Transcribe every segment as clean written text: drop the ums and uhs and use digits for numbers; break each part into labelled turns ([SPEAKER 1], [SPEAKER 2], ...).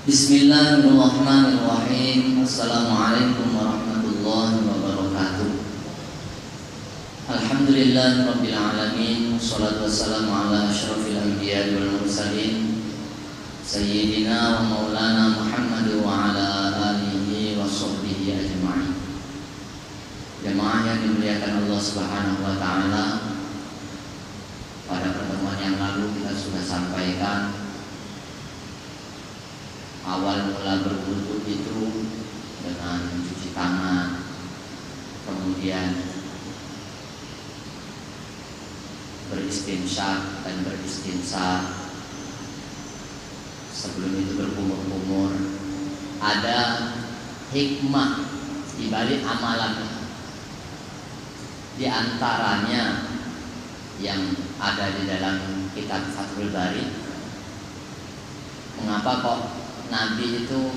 [SPEAKER 1] Bismillahirrahmanirrahim. Assalamualaikum warahmatullahi wabarakatuh. Alhamdulillahirabbil alamin. Wassalatu wassalamu ala asyrafil anbiya'i wal mursalin sayyidina wa maulana Muhammad wa ala alihi wa sahbihi ajma'in. Jemaah yang dimuliakan Allah Subhanahu wa taala, pada pertemuan yang lalu kita sudah sampaikan awal mula berwudu itu dengan mencuci tangan, kemudian beristinsyak dan beristinsar. Sebelum itu berkumur-kumur. Ada hikmah di balik amalan itu. Di antaranya yang ada di dalam kitab Fathul Bari. Mengapa kok Nabi itu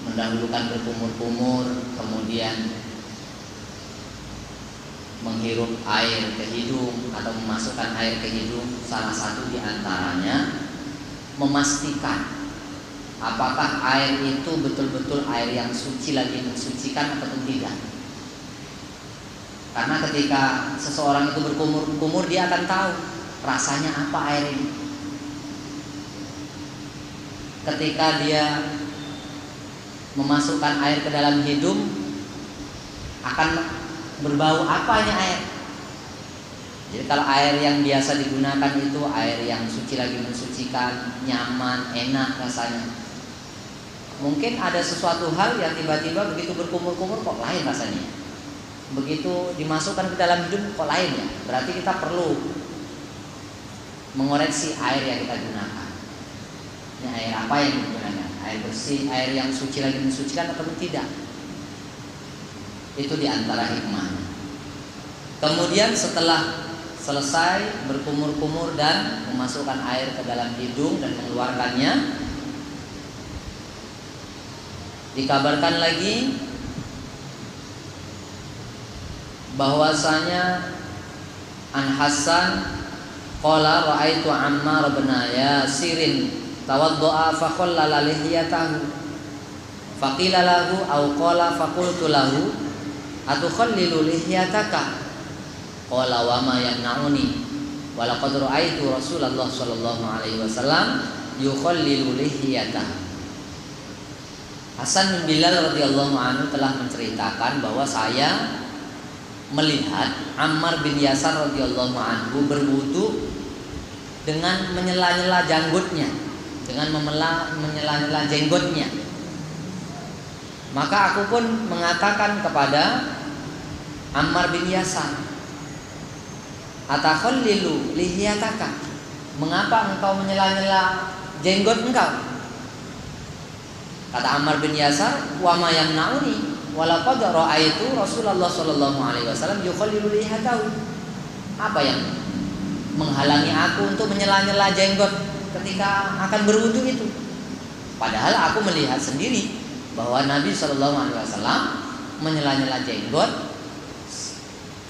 [SPEAKER 1] mendahulukan berkumur-kumur, kemudian menghirup air ke hidung atau memasukkan air ke hidung? Salah satu di antaranya memastikan apakah air itu betul-betul air yang suci, lagi mensucikan atau tidak. Karena ketika seseorang itu berkumur-kumur, dia akan tahu rasanya apa air ini. Ketika dia memasukkan air ke dalam hidung, akan berbau apanya air. Jadi kalau air yang biasa digunakan itu air yang suci lagi mensucikan, nyaman, enak rasanya. Mungkin ada sesuatu hal yang tiba-tiba begitu berkumur-kumur kok lain rasanya. Begitu dimasukkan ke dalam hidung kok lain ya. Berarti kita perlu mengoreksi air yang kita gunakan. Ini air apa yang digunakan? Air bersih, air yang suci lagi mensucikan atau tidak? Itu diantara hikmahnya. Kemudian setelah selesai berkumur-kumur dan memasukkan air ke dalam hidung dan mengeluarkannya, dikabarkan lagi bahwasanya An Hasan qala ra'aitu Ammar bin Yasirin tawaddu'a fa khallala lihiyatahu faqila lahu aw qala faqultu lahu atukhallilu lihiyataka qala wa ma yamna'uni wa laqad ra'aitu Rasulullah sallallahu alaihi wasallam yukhallilu lihiyatahu. Hasan bin Bilal radhiyallahu anhu telah menceritakan bahwa saya melihat Ammar bin Yasar radhiyallahu anhu berwudu dengan menyela-nyela janggutnya, dengan menyela-nyela jenggotnya. Maka aku pun mengatakan kepada Ammar bin Yasar, atakhallilu lihiyataka, mengapa engkau menyela-nyela jenggot engkau? Kata Ammar bin Yasar, wa ma yamna'uni walaqad ra'aitu Rasulullah sallallahu alaihi wasallam yukhallilu lihiyatahu. Apa yang menghalangi aku untuk menyela-nyela jenggot ketika akan berwudu itu? Padahal aku melihat sendiri bahwa Nabi sallallahu alaihi wasallam menyela-nyela jenggot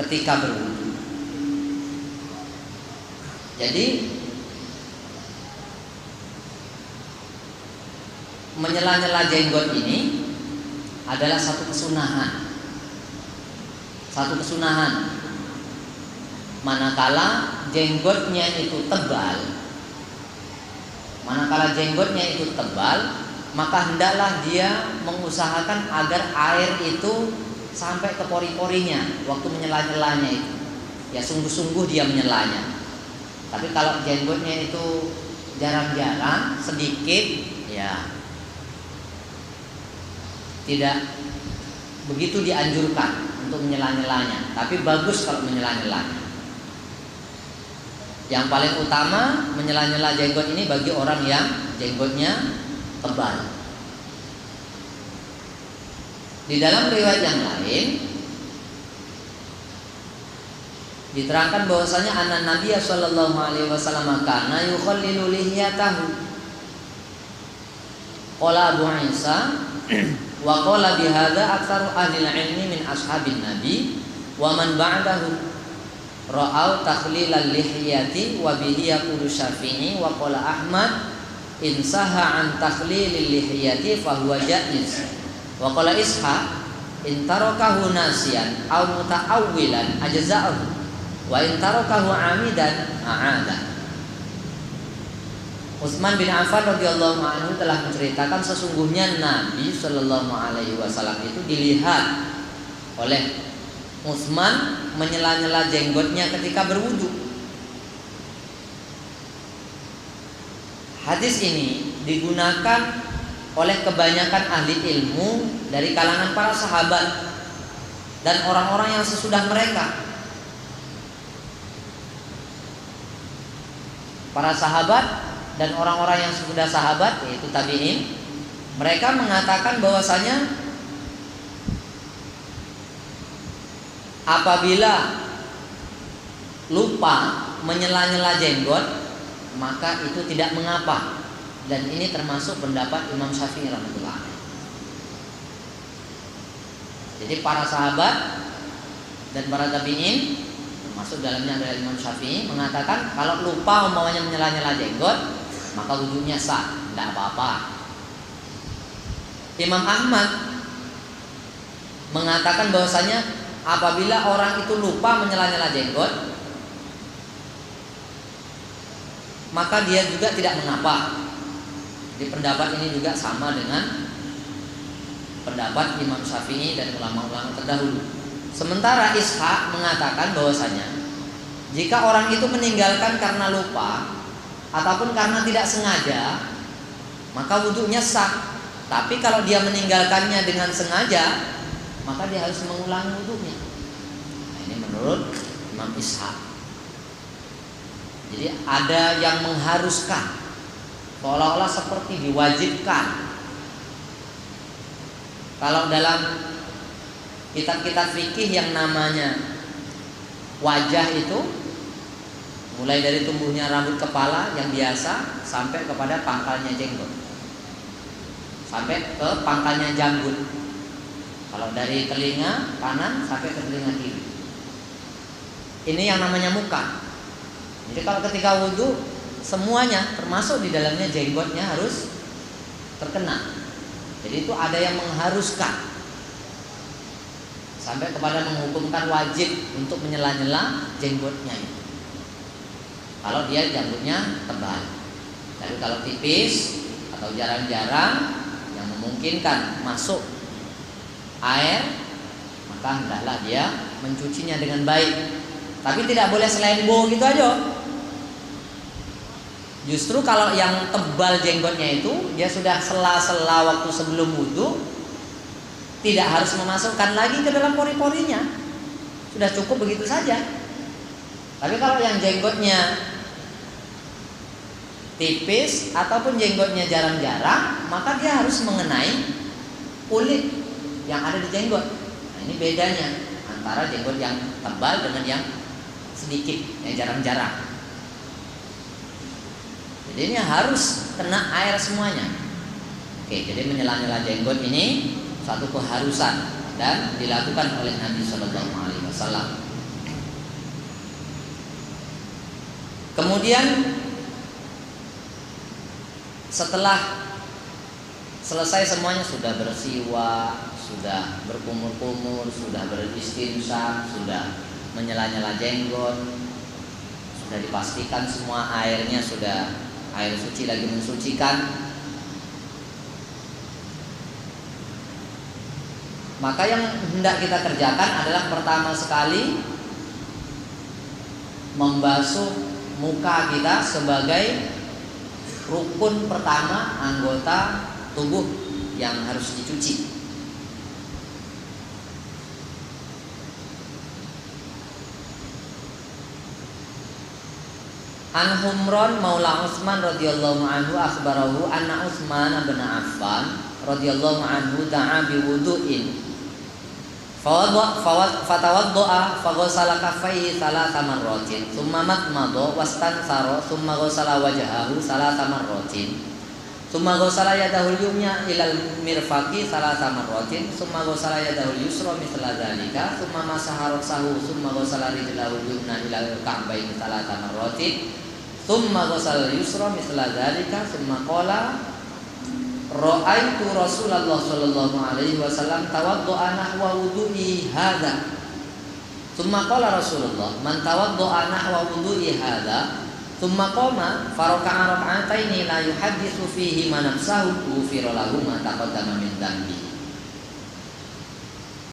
[SPEAKER 1] ketika berwudu. Jadi menyela-nyela jenggot ini adalah satu kesunahan. Satu kesunahan. Manakala jenggotnya itu tebal, maka hendaklah dia mengusahakan agar air itu sampai ke pori-porinya waktu menyela-nyelanya itu. Ya sungguh-sungguh dia menyelanya. Tapi kalau jenggotnya itu jarang-jarang, sedikit, ya tidak begitu dianjurkan untuk menyela-nyelanya. Tapi bagus kalau menyela-nyelanya. Yang paling utama menyela-nyela jenggot ini bagi orang yang jenggotnya tebal. Di dalam riwayat yang lain diterangkan bahwasanya anna Nabi sallallahu alaihi wasallam kana yukhallilu lihiyatahu. Qala Abu Isa wa qala bihadza aktsaru ahli ilmi min ashabin Nabi wa man ba'dahu ra'au takhlilal lihiyati wa bihi yaqulu Syafi'i wa qala Ahmad insaha an takhlilil lihiyati fahuwa jaiz. Wa qala Ishaq in tarakahu nasiyan aw muta'awwilan ajza'ahu wa in tarakahu 'amidan a'ada. Utsman bin Affan radhiyallahu anhu telah menceritakan sesungguhnya Nabi sallallahu alaihi wasallam itu dilihat oleh Utsman menyela-nyela jenggotnya ketika berwudu. Hadis ini digunakan oleh kebanyakan ahli ilmu dari kalangan para sahabat dan orang-orang yang sesudah mereka. Para sahabat dan orang-orang yang sudah sahabat, yaitu tabi'in, mereka mengatakan bahwasanya apabila lupa menyela-nyela jenggot, maka itu tidak mengapa. Dan ini termasuk pendapat Imam Syafi'i rahimahullah. Jadi para sahabat dan para tabi'in, termasuk dalamnya adalah Imam Syafi'i, mengatakan kalau lupa umpamanya menyela-nyela jenggot, maka wudunya sah, tidak apa-apa. Imam Ahmad mengatakan bahwasanya apabila orang itu lupa menyela-nyela jenggot, maka dia juga tidak mengapa. Jadi pendapat ini juga sama dengan pendapat Imam Syafi'i dan ulama-ulama terdahulu. Sementara Ishaq mengatakan bahwasanya jika orang itu meninggalkan karena lupa ataupun karena tidak sengaja, maka wudunya sah. Tapi kalau dia meninggalkannya dengan sengaja, maka dia harus mengulangi wudunya. Nah, ini menurut Imam Ishaq. Jadi ada yang mengharuskan, seolah-olah seperti diwajibkan. Kalau dalam kitab-kitab fikih yang namanya wajah itu, mulai dari tumbuhnya rambut kepala yang biasa sampai kepada pangkalnya jenggot, sampai ke pangkalnya janggut. Kalau dari telinga kanan sampai ke telinga kiri, ini yang namanya muka. Jadi kalau ketika wudhu, semuanya termasuk di dalamnya jenggotnya harus terkena. Jadi itu ada yang mengharuskan sampai kepada menghukumkan wajib untuk menyela-nyela jenggotnya itu, kalau dia janggutnya tebal. Tapi kalau tipis atau jarang-jarang yang memungkinkan masuk air, maka hendaklah dia mencucinya dengan baik. Tapi tidak boleh selembo gitu aja. Justru kalau yang tebal jenggotnya itu, dia sudah sela-sela waktu sebelum wudu, tidak harus memasukkan lagi ke dalam pori-porinya, sudah cukup begitu saja. Tapi kalau yang jenggotnya tipis ataupun jenggotnya jarang-jarang, maka dia harus mengenai kulit yang ada di jenggot. Nah, ini bedanya antara jenggot yang tebal dengan yang sedikit, yang jarang-jarang. Jadi ini harus kena air semuanya. Oke, jadi menyela-nyela jenggot ini satu keharusan dan dilakukan oleh Nabi Shallallahu Alaihi Wasallam. Kemudian setelah selesai semuanya, sudah bersiwak, sudah berkumur-kumur, sudah beristinsyak, sudah menyela-nyela jenggot, sudah dipastikan semua airnya sudah air suci lagi mensucikan, maka yang hendak kita kerjakan adalah pertama sekali membasuh muka kita sebagai rukun pertama anggota tubuh yang harus dicuci. An Humran maula Utsman radhiyallahu anhu akhbarahu anna Utsman bin Affan radhiyallahu anhu da'a bi wudu'in fatawadda'a faghasala kaffayhi thalatha marratin thumma madmada wastansara thumma ghasala wajhahu thalatha marratin thumma ghasala yadahu al-yumna ilal mirfaqi thalatha marratin thumma ghasala yadahu al-yusra mithla dhalika thumma masaha ra'sahu thumma ghasala rijlahu al-yumna ilal ka'bayn thalatha marratin Tsumma ghasal yusra mithla dzalika tsumma qala ra'aitu Rasulullah sallallahu alaihi wasallam tawaddu'a nahwa wudu'i hadza. Tsumma qala Rasulullah man tawaddu'a nahwa wudu'i hadza tsumma qama faraka'a rak'ataini la yuhadditsu fihi ma nafsahu ghufira lahu ma taqaddama min dhanbi.